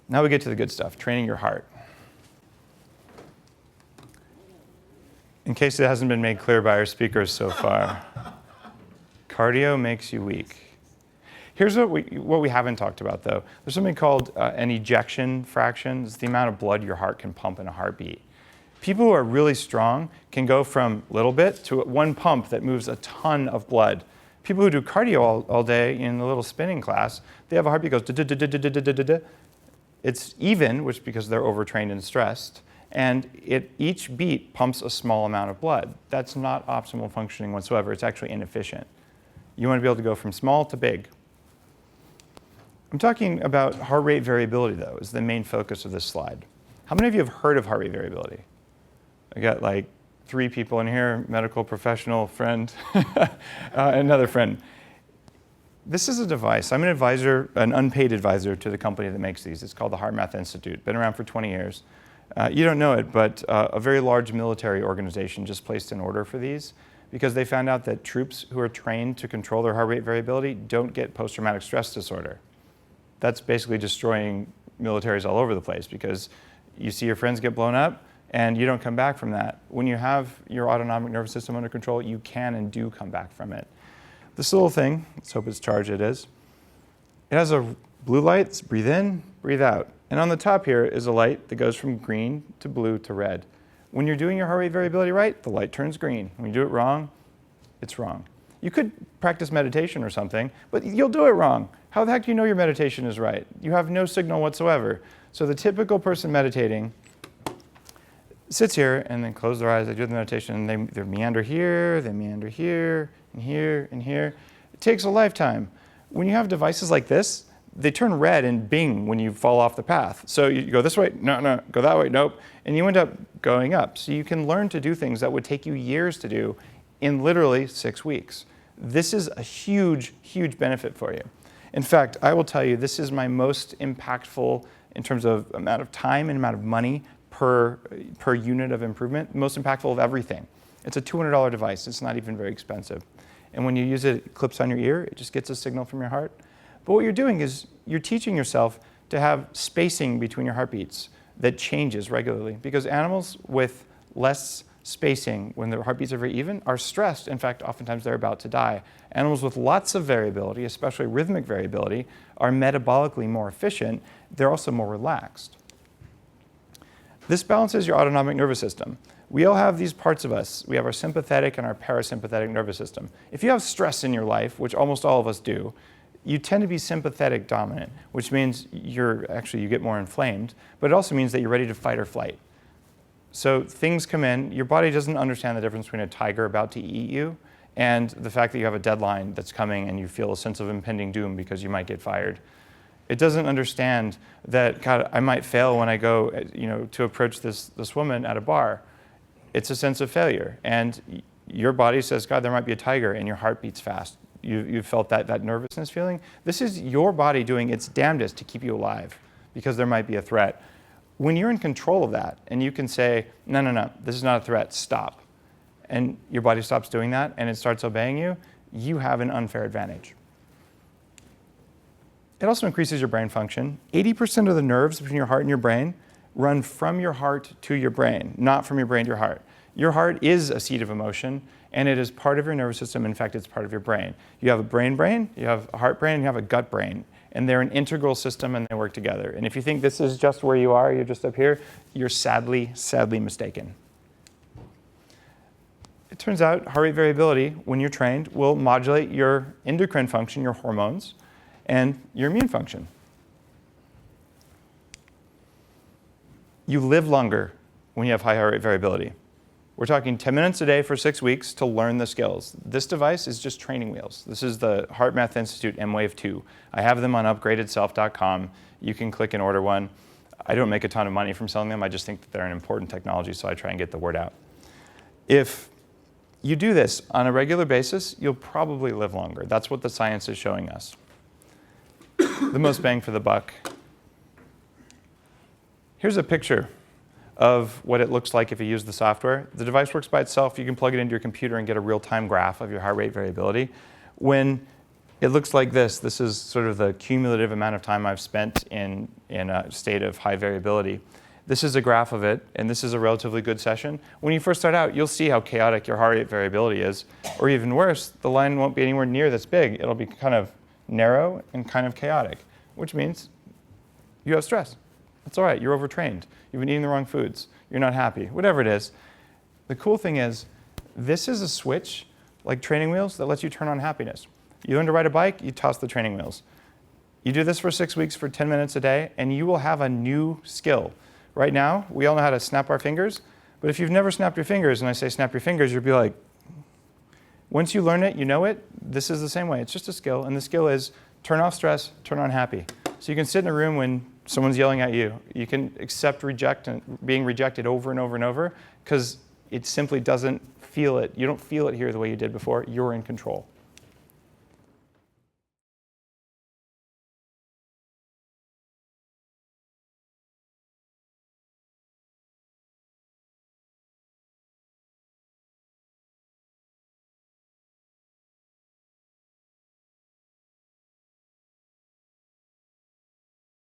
Now we get to the good stuff, training your heart. In case it hasn't been made clear by our speakers so far, cardio makes you weak. Here's what we haven't talked about, though. There's something called an ejection fraction. It's the amount of blood your heart can pump in a heartbeat. People who are really strong can go from little bit to one pump that moves a ton of blood. People who do cardio all day in the little spinning class, they have a heartbeat that goes da-da-da-da-da-da-da-da. It's even, which because they're overtrained and stressed, and each beat pumps a small amount of blood. That's not optimal functioning whatsoever. It's actually inefficient. You want to be able to go from small to big. I'm talking about heart rate variability, though, is the main focus of this slide. How many of you have heard of heart rate variability? I got like 3 people in here, medical professional, friend, another friend. This is a device. I'm an advisor, an unpaid advisor to the company that makes these. It's called the HeartMath Institute. Been around for 20 years. You don't know it, but a very large military organization just placed an order for these because they found out that troops who are trained to control their heart rate variability don't get post-traumatic stress disorder. That's basically destroying militaries all over the place because you see your friends get blown up and you don't come back from that. When you have your autonomic nervous system under control, you can and do come back from it. This little thing, let's hope it's charged, it is. It has a blue light, it's breathe in, breathe out. And on the top here is a light that goes from green to blue to red. When you're doing your heart rate variability right, the light turns green. When you do it wrong, it's wrong. You could practice meditation or something, but you'll do it wrong. How the heck do you know your meditation is right? You have no signal whatsoever. So the typical person meditating sits here and then close their eyes, they do the meditation, and they meander here, they meander here, and here, and here. It takes a lifetime. When you have devices like this, they turn red and bing when you fall off the path. So you go this way, no, go that way, nope, and you end up going up. So you can learn to do things that would take you years to do in literally 6 weeks. This is a huge, huge benefit for you. In fact, I will tell you, this is my most impactful in terms of amount of time and amount of money per unit of improvement, most impactful of everything. It's a $200 device. It's not even very expensive. And when you use it, it clips on your ear. It just gets a signal from your heart. But what you're doing is you're teaching yourself to have spacing between your heartbeats that changes regularly. Because animals with less spacing, when their heartbeats are very even, are stressed. In fact, oftentimes they're about to die. Animals with lots of variability, especially rhythmic variability, are metabolically more efficient. They're also more relaxed. This balances your autonomic nervous system. We all have these parts of us. We have our sympathetic and our parasympathetic nervous system. If you have stress in your life, which almost all of us do, you tend to be sympathetic dominant, which means you get more inflamed, but it also means that you're ready to fight or flight. So things come in, your body doesn't understand the difference between a tiger about to eat you and the fact that you have a deadline that's coming and you feel a sense of impending doom because you might get fired. It doesn't understand that, God, I might fail when I go, to approach this woman at a bar. It's a sense of failure. And your body says, God, there might be a tiger, and your heart beats fast. You've felt that nervousness feeling. This is your body doing its damnedest to keep you alive because there might be a threat. When you're in control of that and you can say, no, this is not a threat, stop. And your body stops doing that and it starts obeying you, you have an unfair advantage. It also increases your brain function. 80% of the nerves between your heart and your brain run from your heart to your brain, not from your brain to your heart. Your heart is a seat of emotion, and it is part of your nervous system. In fact, it's part of your brain. You have a brain, you have a heart brain, and you have a gut brain. And they're an integral system, and they work together. And if you think this is just where you are, you're just up here, you're sadly, sadly mistaken. It turns out heart rate variability, when you're trained, will modulate your endocrine function, your hormones, and your immune function. You live longer when you have high heart rate variability. We're talking 10 minutes a day for 6 weeks to learn the skills. This device is just training wheels. This is the HeartMath Institute M-Wave 2. I have them on upgradedself.com. You can click and order one. I don't make a ton of money from selling them. I just think that they're an important technology, so I try and get the word out. If you do this on a regular basis, you'll probably live longer. That's what the science is showing us. The most bang for the buck. Here's a picture of what it looks like if you use the software. The device works by itself. You can plug it into your computer and get a real-time graph of your heart rate variability. When It looks like this. This is sort of the cumulative amount of time I've spent in a state of high variability. This is a graph of it, and this is a relatively good session. When you first start out, you'll see how chaotic your heart rate variability is. Or even worse, the line won't be anywhere near this big. It'll be kind of narrow and kind of chaotic, which means you have stress. That's all right. You're overtrained. You've been eating the wrong foods. You're not happy. Whatever it is. The cool thing is, this is a switch, like training wheels, that lets you turn on happiness. You learn to ride a bike, you toss the training wheels. You do this for 6 weeks for 10 minutes a day, and you will have a new skill. Right now, we all know how to snap our fingers, but if you've never snapped your fingers, and I say snap your fingers, you'll be like, once you learn it, you know it, this is the same way. It's just a skill, and the skill is turn off stress, turn on happy. So you can sit in a room when someone's yelling at you. You can accept being rejected over and over and over, because it simply doesn't feel it. You don't feel it here the way you did before. You're in control.